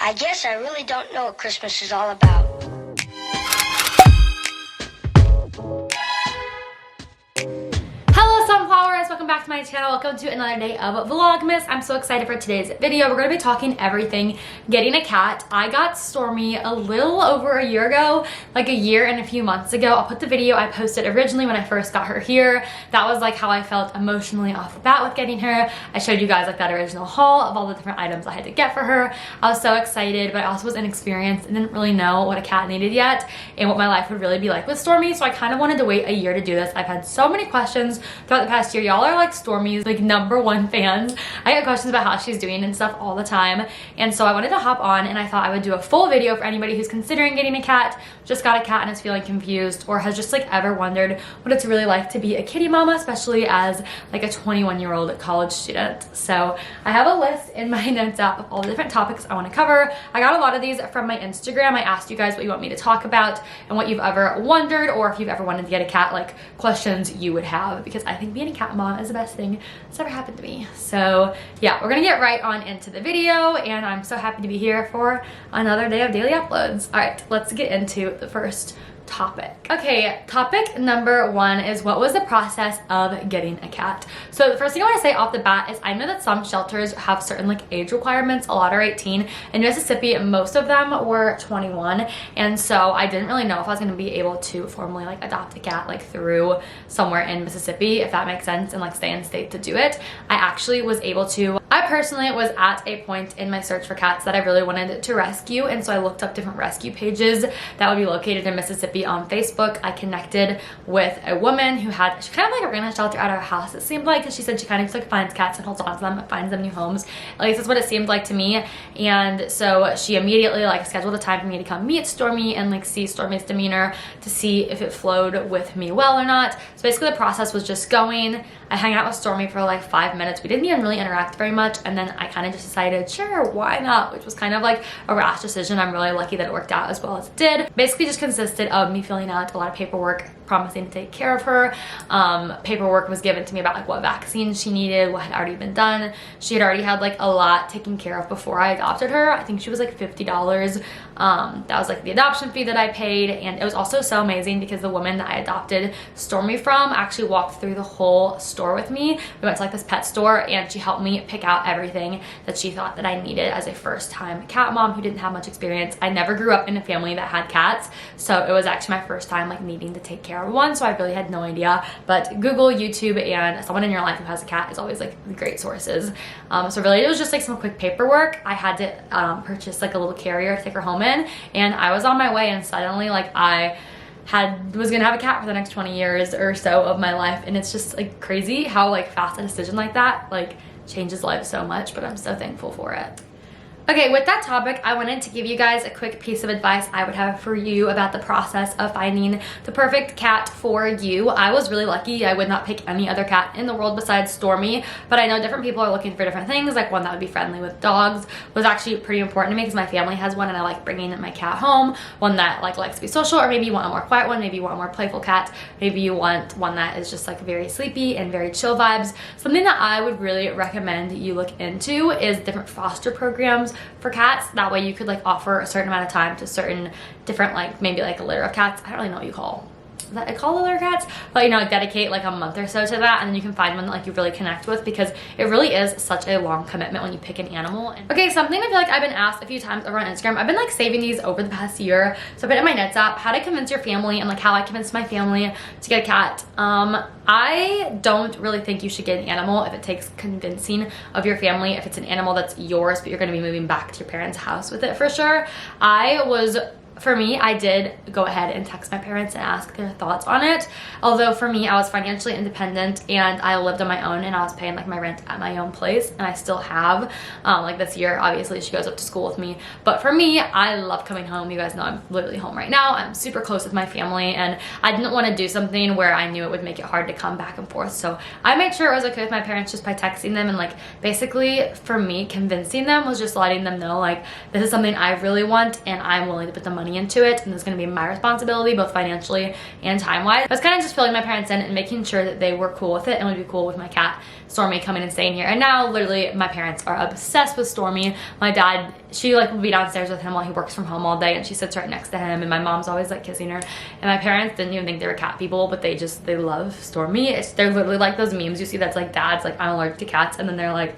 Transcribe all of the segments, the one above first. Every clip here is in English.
I guess I really don't know what Christmas is all about. Hello sunflowers, welcome back to my channel. Welcome to another day of Vlogmas. I'm so excited for today's video. We're going to be talking everything getting a cat. I got Stormy a little over a year ago, like a year and a few months ago. I'll put the video I posted originally when I first got her here. That was like how I felt emotionally off the bat with getting her. I showed you guys like that original haul of all the different items I had to get for her. I was so excited, but I also was inexperienced and didn't really know what a cat needed yet and what my life would really be like with Stormy. So I kind of wanted to wait a year to do this. I've had so many questions throughout the past year. Y'all are like Stormy's like #1 fans. I get questions about how she's doing and stuff all the time, and so I wanted to hop on and I thought I would do a full video for anybody who's considering getting a cat, just got a cat and is feeling confused, or has just like ever wondered what it's really like to be a kitty mama, especially as like a 21-year-old college student. So I have a list in my notes app of all the different topics I want to cover. I got a lot of these from my Instagram. I asked you guys what you want me to talk about and what you've ever wondered, or if you've ever wanted to get a cat, like questions you would have, because I think being a cat mom is the best thing that's ever happened to me. So yeah, we're gonna get right on into the video, and I'm so happy to be here for another day of daily uploads. All right, let's get into the first topic. Okay, topic number 1 is what was the process of getting a cat? So the first thing I want to say off the bat is I know that some shelters have certain like age requirements. A lot are 18. In Mississippi, most of them were 21, and so I didn't really know if I was going to be able to formally like adopt a cat like through somewhere in Mississippi, if that makes sense, and like stay in state to do it. I actually was able to. I personally was at a point in my search for cats that I really wanted to rescue, and so I looked up different rescue pages that would be located in Mississippi on Facebook. I connected with a woman who she kind of like ran a shelter out of her house, it seemed like, because she said she kind of just like finds cats and holds on to them and finds them new homes. At least that's what it seemed like to me. And so she immediately like scheduled a time for me to come meet Stormy and like see Stormy's demeanor to see if it flowed with me well or not. So basically the process was just going. I hung out with Stormy for like 5 minutes. We didn't even really interact very much, and then I kind of just decided, sure, why not? Which was kind of like a rash decision. I'm really lucky that it worked out as well as it did. Basically just consisted of me filling out a lot of paperwork, promising to take care of her. Paperwork was given to me about like what vaccines she needed, what had already been done. She had already had like a lot taken care of before I adopted her. I think she was like $50. That was like the adoption fee that I paid, and it was also so amazing because the woman that I adopted Stormy from actually walked through the whole store with me. We went to like this pet store, and she helped me pick out everything that she thought that I needed as a first-time cat mom who didn't have much experience. I never grew up in a family that had cats, so it was actually my first time like needing to take care of one, so I really had no idea. But Google, YouTube, and someone in your life who has a cat is always like great sources. So really it was just like some quick paperwork. I had to purchase like a little carrier to take her home in, and I was on my way, and suddenly like I was gonna have a cat for the next 20 years or so of my life. And it's just like crazy how like fast a decision like that like changes life so much, but I'm so thankful for it. Okay, with that topic, I wanted to give you guys a quick piece of advice I would have for you about the process of finding the perfect cat for you. I was really lucky. I would not pick any other cat in the world besides Stormy, but I know different people are looking for different things. Like one that would be friendly with dogs was actually pretty important to me because my family has one and I like bringing my cat home. One that like likes to be social, or maybe you want a more quiet one, maybe you want a more playful cat, maybe you want one that is just like very sleepy and very chill vibes. Something that I would really recommend you look into is different foster programs for cats. That way you could like offer a certain amount of time to certain different, like maybe like a litter of cats. I don't really know what you call that. I call the litter cats, but you know, like dedicate like a month or so to that, and then you can find one that like you really connect with, because it really is such a long commitment when you pick an animal. Okay, something I feel like I've been asked a few times over on Instagram. I've been like saving these over the past year, so I put it in my notes app, how to convince your family, and like how I convinced my family to get a cat. I don't really think you should get an animal if it takes convincing of your family. If it's an animal that's yours but you're going to be moving back to your parents' house with it, for sure. For me, I did go ahead and text my parents and ask their thoughts on it. Although for me, I was financially independent and I lived on my own, and I was paying like my rent at my own place, and I still have. Like this year, obviously she goes up to school with me. But for me, I love coming home. You guys know I'm literally home right now. I'm super close with my family, and I didn't want to do something where I knew it would make it hard to come back and forth. So I made sure it was okay with my parents just by texting them, and like basically for me, convincing them was just letting them know like this is something I really want and I'm willing to put the money money into it, and it's going to be my responsibility both financially and time-wise. I was kind of just filling my parents in and making sure that they were cool with it and would be cool with my cat Stormy coming and staying here. And now literally my parents are obsessed with Stormy. My dad, she like will be downstairs with him while he works from home all day, and she sits right next to him, and my mom's always like kissing her. And my parents didn't even think they were cat people, but they love Stormy. They're literally like those memes you see that's like dads like, I'm allergic to cats, and then they're like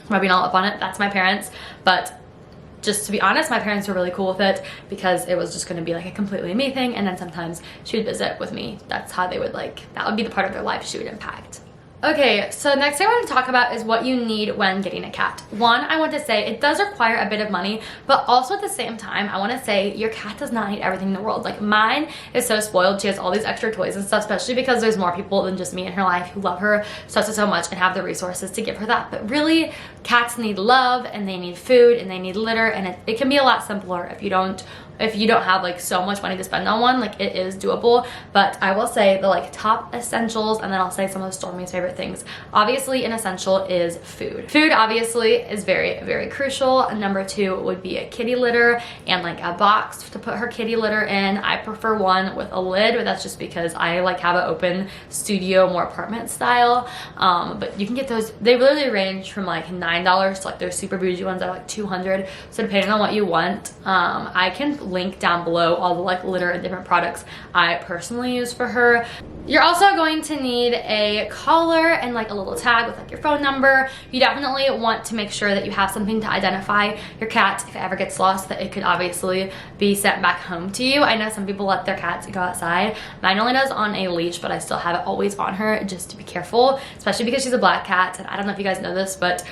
rubbing all up on it. That's my parents. But just to be honest, my parents were really cool with it because it was just going to be like a completely me thing, and then sometimes she would visit with me. That's how they would like, that would be the part of their life she would impact. Okay, so next thing I want to talk about is what you need when getting a cat. One, I want to say it does require a bit of money, but also at the same time, I want to say your cat does not need everything in the world. Like mine is so spoiled. She has all these extra toys and stuff, especially because there's more people than just me in her life who love her so much and have the resources to give her that. But really, cats need love, and they need food, and they need litter, and it can be a lot simpler if you don't have like so much money to spend on one. Like it is doable, but I will say the like top essentials, and then I'll say some of Stormy's favorite things. Obviously an essential is food. Food obviously is very crucial. Number 2 would be a kitty litter and like a box to put her kitty litter in. I prefer one with a lid, but that's just because I like have an open studio, more apartment style. But you can get those, they literally range from like $9 to like their super bougie ones that are like $200. So depending on what you want, I can link down below all the like litter and different products I personally use for her. You're also going to need a collar and like a little tag with like your phone number. You definitely want to make sure that you have something to identify your cat if it ever gets lost, that it could obviously be sent back home to you. I know some people let their cats go outside. Mine only does on a leash, but I still have it always on her just to be careful, especially because she's a black cat. And I don't know if you guys know this, but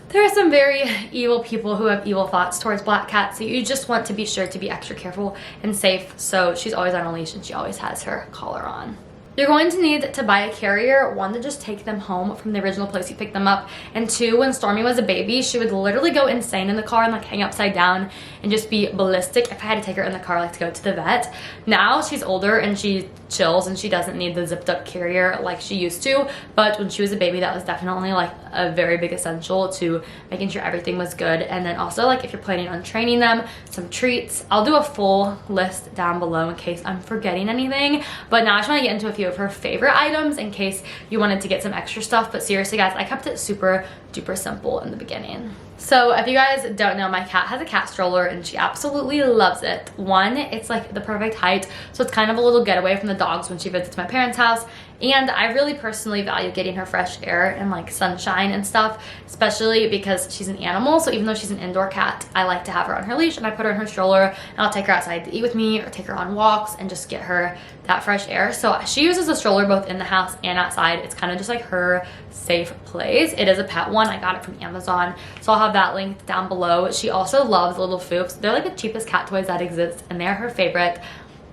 there are some very evil people who have evil thoughts towards black cats, so you just want to be sure to be extra careful and safe. So she's always on a leash and she always has her collar on. You're going to need to buy a carrier, one, to just take them home from the original place you picked them up, and 2, when Stormy was a baby, she would literally go insane in the car and like hang upside down and just be ballistic if I had to take her in the car like to go to the vet. Now she's older and she chills and she doesn't need the zipped up carrier like she used to, but when she was a baby, that was definitely like a very big essential to making sure everything was good. And then also like if you're planning on training them, some treats. I'll do a full list down below in case I'm forgetting anything, but now I just want to get into a few of her favorite items in case you wanted to get some extra stuff. But seriously guys, I kept it super duper simple in the beginning. So if you guys don't know, my cat has a cat stroller and she absolutely loves it. One, it's like the perfect height, so it's kind of a little getaway from the dogs when she visits my parents' house. And I really personally value getting her fresh air and like sunshine and stuff, especially because she's an animal. So even though she's an indoor cat, I like to have her on her leash and I put her in her stroller and I'll take her outside to eat with me or take her on walks and just get her that fresh air. So she uses a stroller both in the house and outside. It's kind of just like her safe place. It is a pet one. I got it from Amazon, so I'll have that linked down below. She also loves little foofs. They're like the cheapest cat toys that exist and they're her favorite.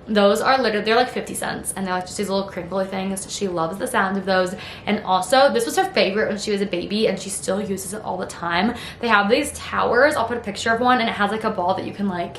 Those are literally, they're like 50 cents and they're like just these little crinkly things. She loves the sound of those. And also this was her favorite when she was a baby and she still uses it all the time. They have these towers. I'll put a picture of one and it has like a ball that you can like,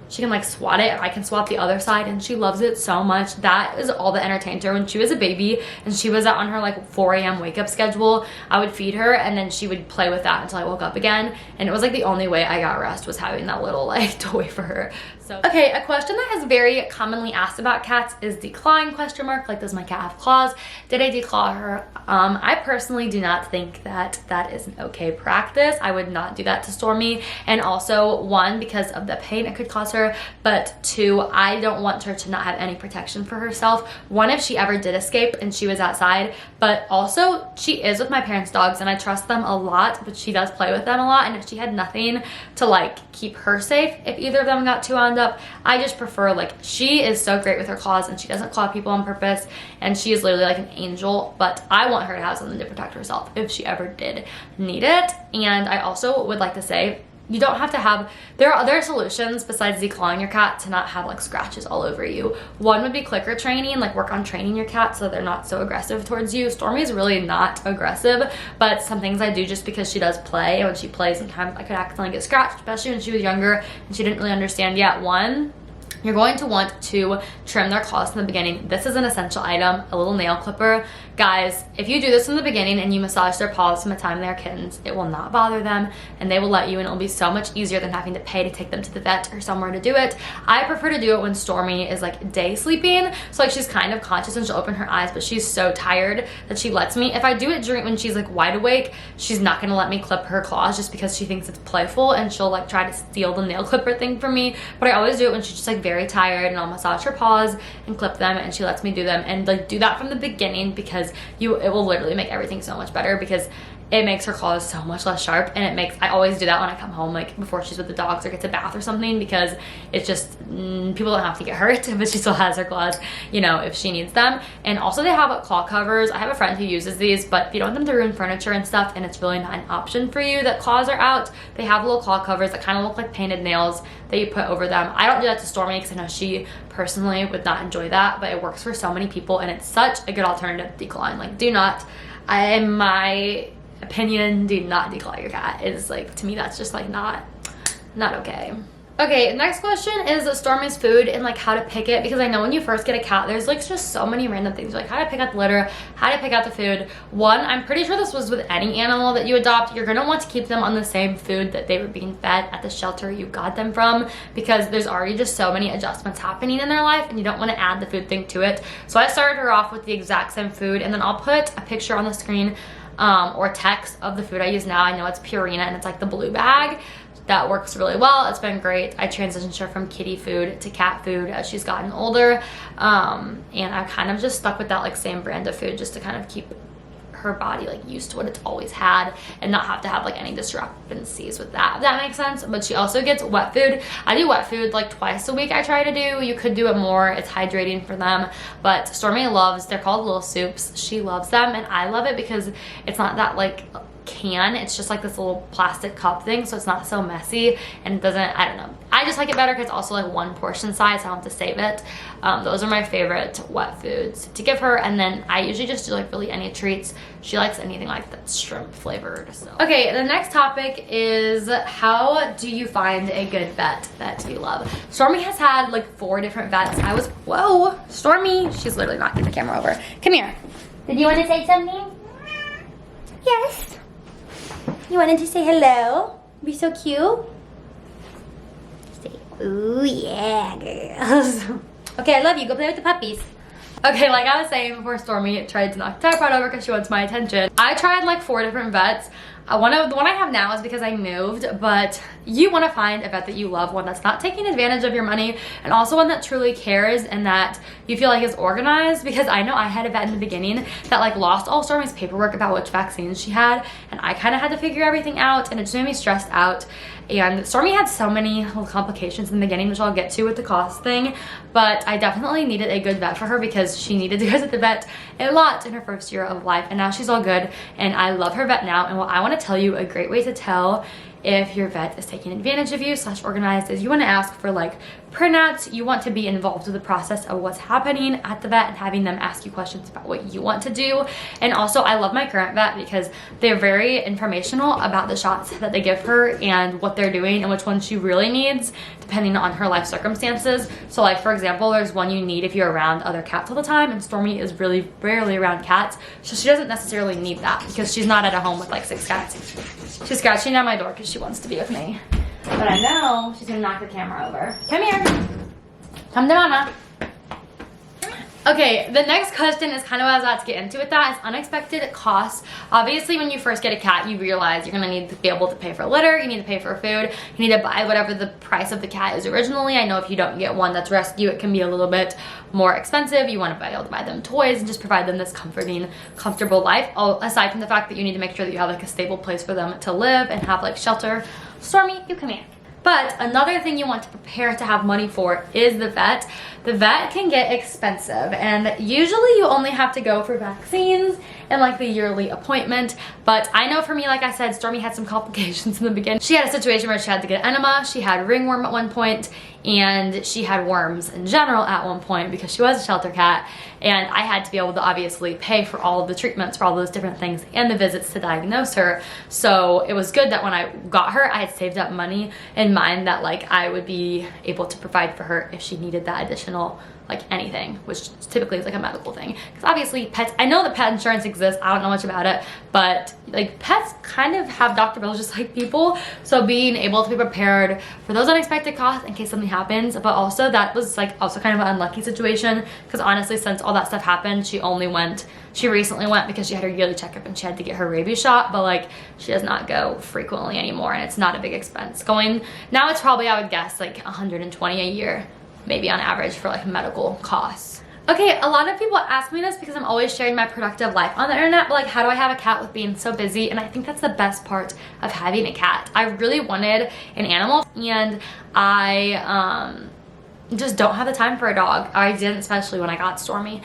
she can like swat it and I can swat the other side, and she loves it so much. That is all that entertained her when she was a baby and she was on her like 4 a.m. wake up schedule. I would feed her and then she would play with that until I woke up again, and it was like the only way I got rest was having that little like toy for her. So okay, a question that is very commonly asked about cats is declawing, question mark, like does my cat have claws? Did I declaw her? I personally do not think that that is an okay practice. I would not do that to Stormy, and also 1, because of the pain it could cause her, but 2, I don't want her to not have any protection for herself. 1, if she ever did escape and she was outside, but also she is with my parents' dogs and I trust them a lot, but she does play with them a lot, and if she had nothing to like keep her safe if either of them got too wound up, I just prefer, like, she is so great with her claws and she doesn't claw people on purpose and she is literally like an angel, but I want her to have something to protect herself if she ever did need it. And I also would like to say, you don't have to have, there are other solutions besides declawing your cat to not have like scratches all over you. 1 would be clicker training, like work on training your cat so they're not so aggressive towards you. Stormy is really not aggressive, but some things I do just because she does play, and when she plays sometimes I could accidentally get scratched, especially when she was younger and she didn't really understand yet. 1, you're going to want to trim their claws in the beginning. This is an essential item, a little nail clipper. Guys, if you do this in the beginning and you massage their paws from the time they're kittens, it will not bother them and they will let you, and it'll be so much easier than having to pay to take them to the vet or somewhere to do it. I prefer to do it when Stormy is like day sleeping. So like she's kind of conscious and she'll open her eyes, but she's so tired that she lets me. If I do it when she's like wide awake, she's not gonna let me clip her claws just because she thinks it's playful, and she'll like try to steal the nail clipper thing from me. But I always do it when she's just like very tired, and I'll massage her paws and clip them, and she lets me do them. And like do that from the beginning, because it will literally make everything so much better, because it makes her claws so much less sharp. And I always do that when I come home, like before she's with the dogs or gets a bath or something, because it's just people don't have to get hurt, but she still has her claws, you know, if she needs them. And also they have claw covers. I have a friend who uses these, but if you don't want them to ruin furniture and stuff and it's really not an option for you that claws are out, they have little claw covers that kind of look like painted nails that you put over them. I don't do that to Stormy because I know she personally would not enjoy that, but it works for so many people, and it's such a good alternative to declawing. Like, do not, in my opinion, do not declaw your cat. It's like, to me, that's just like not okay. Okay, next question is Stormy's food and like how to pick it, because I know when you first get a cat, there's like just so many random things, like how to pick out the litter, how to pick out the food. One, I'm pretty sure this was with any animal that you adopt, you're gonna want to keep them on the same food that they were being fed at the shelter you got them from, because there's already just so many adjustments happening in their life and you don't want to add the food thing to it. So I started her off with the exact same food, and then I'll put a picture on the screen or text of the food I use now. I know it's Purina and it's like the blue bag. That works really well. It's been great. I transitioned her from kitty food to cat food as she's gotten older. And I kind of just stuck with that like same brand of food just to kind of keep her body like used to what it's always had and not have to have like any discrepancies with that, if that makes sense. But she also gets wet food. I do wet food like twice a week. I try to do. You could do it more. It's hydrating for them. But Stormy loves, they're called little soups. She loves them, and I love it because it's not that like can, it's just like this little plastic cup thing, so it's not so messy and it doesn't, I don't know, I just like it better because it's also like one portion size, so I don't have to save it. Those are my favorite wet foods to give her. And then I usually just do like really any treats. She likes anything like that shrimp flavored. So okay, the next topic is how do you find a good vet that you love. Stormy has had like 4 different vets. Whoa, Stormy, she's literally knocking the camera over. Come here. Did you want to say something? Yes. You wanted to say hello? Be so cute? Say, ooh yeah, girls. Okay, I love you. Go play with the puppies. Okay, like I was saying before, Stormy tried to knock the tripod over because she wants my attention. I tried like 4 different vets. The one I have now is because I moved, but you want to find a vet that you love, one that's not taking advantage of your money, and also one that truly cares and that you feel like is organized, because I know I had a vet in the beginning that like lost all Stormy's paperwork about which vaccines she had, and I kind of had to figure everything out, and it just made me stressed out. And Stormy had so many little complications in the beginning, which I'll get to with the cost thing, but I definitely needed a good vet for her because she needed to go to the vet a lot in her first year of life, and now she's all good, and I love her vet now. And what I want to tell you, a great way to tell if your vet is taking advantage of you / organized is you want to ask for like printouts. You want to be involved with the process of what's happening at the vet and having them ask you questions about what you want to do. And also, I love my current vet because they're very informational about the shots that they give her and what they're doing and which one she really needs depending on her life circumstances. So like, for example, there's one you need if you're around other cats all the time, and Stormy is really rarely around cats, so she doesn't necessarily need that because she's not at a home with like 6 cats. She's scratching at my door because she wants to be with me. But I know she's gonna knock the camera over. Come here. Come to mama. Okay, the next question is kind of what I was about to get into with that. It's unexpected costs. Obviously, when you first get a cat, you realize you're gonna need to be able to pay for litter, you need to pay for food, you need to buy whatever the price of the cat is originally. I know if you don't get one that's rescue, it can be a little bit more expensive. You want to be able to buy them toys and just provide them this comfortable life. Aside from the fact that you need to make sure that you have like a stable place for them to live and have like shelter. Stormy, you come here. But another thing you want to prepare to have money for is the vet. The vet can get expensive, and usually you only have to go for vaccines and like the yearly appointment. But I know for me, like I said, Stormy had some complications in the beginning. She had a situation where she had to get enema, she had ringworm at one point, and she had worms in general at one point because she was a shelter cat, and I had to be able to obviously pay for all of the treatments for all those different things and the visits to diagnose her. So it was good that when I got her, I had saved up money in mind that like I would be able to provide for her if she needed that additional like anything, which typically is like a medical thing. Because obviously pets, I know that pet insurance exists, I don't know much about it, but like pets kind of have doctor bills just like people. So being able to be prepared for those unexpected costs in case something happens, but also that was like also kind of an unlucky situation because honestly since all that stuff happened, she recently went because she had her yearly checkup and she had to get her rabies shot, but like she does not go frequently anymore and it's not a big expense. Going, now it's probably, I would guess, like 120 a year. Maybe on average for like medical costs. Okay, a lot of people ask me this because I'm always sharing my productive life on the internet, but like how do I have a cat with being so busy? And I think that's the best part of having a cat. I really wanted an animal and I just don't have the time for a dog. I didn't, especially when I got Stormy.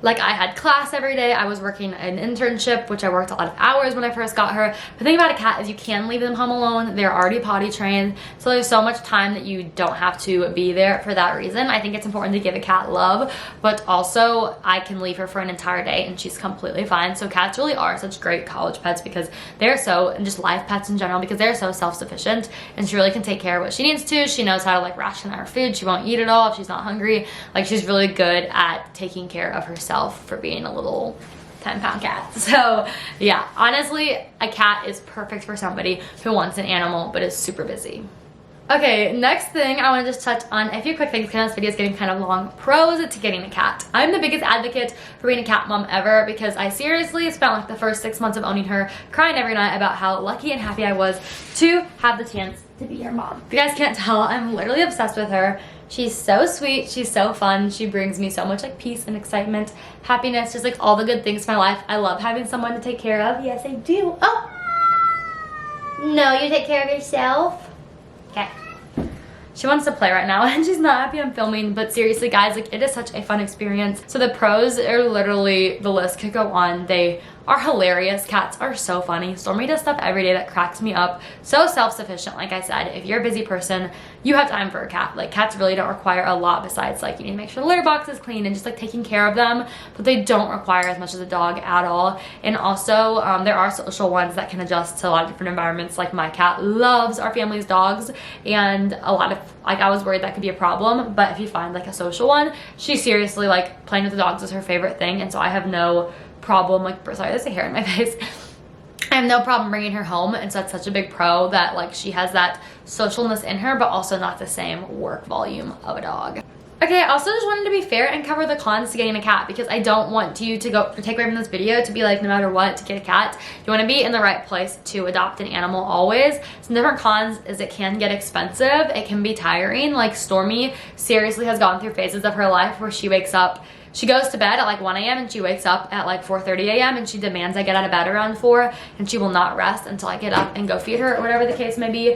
Like I had class every day, I was working an internship, which I worked a lot of hours when I first got her. The thing about a cat is you can leave them home alone. They're already potty trained. So there's so much time that you don't have to be there for that reason. I think it's important to give a cat love, but also I can leave her for an entire day and she's completely fine. So cats really are such great college pets because they're so, and just life pets in general, because they're so self-sufficient and she really can take care of what she needs to. She knows how to like ration her food. She won't eat it all if she's not hungry. Like she's really good at taking care of herself for being a little 10-pound cat. So yeah, honestly, a cat is perfect for somebody who wants an animal but is super busy. Okay, next thing I want to just touch on a few quick things because this video is getting kind of long. Pros to getting a cat. I'm the biggest advocate for being a cat mom ever because I seriously spent like the first 6 months of owning her crying every night about how lucky and happy I was to have the chance to be her mom. If you guys can't tell, I'm literally obsessed with her. She's so sweet, she's so fun, she brings me so much like peace and excitement, happiness, just like all the good things in my life. I love having someone to take care of. Yes, I do. Oh! No, you take care of yourself? Okay. She wants to play right now and she's not happy I'm filming, but seriously guys, like it is such a fun experience. So the pros are literally, the list could go on. They are hilarious. Cats are so funny. Stormy does stuff every day that cracks me up. So self-sufficient, like I said. If you're a busy person, you have time for a cat. Like cats really don't require a lot besides like you need to make sure the litter box is clean and just like taking care of them, but they don't require as much as a dog at all. And also there are social ones that can adjust to a lot of different environments. Like my cat loves our family's dogs, and a lot of like I was worried that could be a problem, but if you find like a social one, she seriously like playing with the dogs is her favorite thing, and so I have no problem, like, sorry, there's a hair in my face. I have no problem bringing her home, and so that's such a big pro that like she has that socialness in her, but also not the same work volume of a dog. Okay, I also just wanted to be fair and cover the cons to getting a cat because I don't want you to take away from this video to be like, no matter what, to get a cat, you want to be in the right place to adopt an animal always. Some different cons is it can get expensive, it can be tiring. Like Stormy seriously has gone through phases of her life where she wakes up, she goes to bed at like 1 a.m. and she wakes up at like 4:30 a.m. and she demands I get out of bed around 4, and she will not rest until I get up and go feed her or whatever the case may be.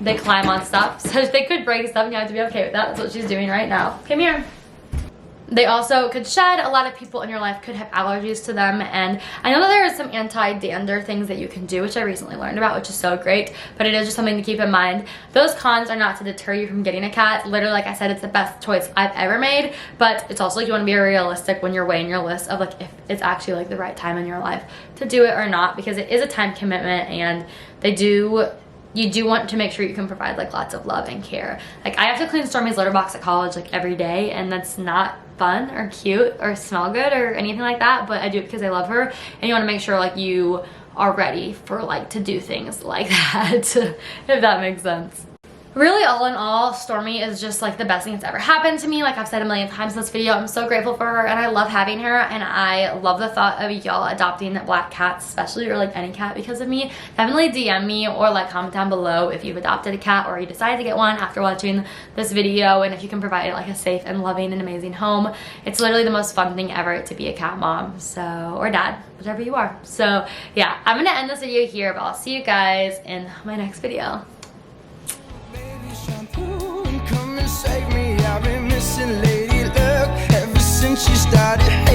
They climb on stuff, so they could break stuff and you have to be okay with that. That's what she's doing right now. Come here. They also could shed. A lot of people in your life could have allergies to them, and I know that there are some anti-dander things that you can do, which I recently learned about, which is so great, but it is just something to keep in mind. Those cons are not to deter you from getting a cat. Literally, like I said, it's the best choice I've ever made, but it's also like you want to be realistic when you're weighing your list of like if it's actually like the right time in your life to do it or not, because it is a time commitment, and you do want to make sure you can provide like lots of love and care. Like I have to clean Stormy's litter box at college like every day, and that's not fun or cute or smell good or anything like that, but I do it because I love her, and you want to make sure like you are ready for like to do things like that if that makes sense. Really, all in all, Stormy is just like the best thing that's ever happened to me. Like I've said a million times in this video, I'm so grateful for her and I love having her, and I love the thought of y'all adopting black cats, especially, or like any cat because of me. Definitely DM me or like comment down below if you've adopted a cat or you decided to get one after watching this video, and if you can provide like a safe and loving and amazing home. It's literally the most fun thing ever to be a cat mom, so, or dad, whichever you are. So yeah, I'm gonna end this video here, but I'll see you guys in my next video. Save me, I've been missing lady luck ever since you started.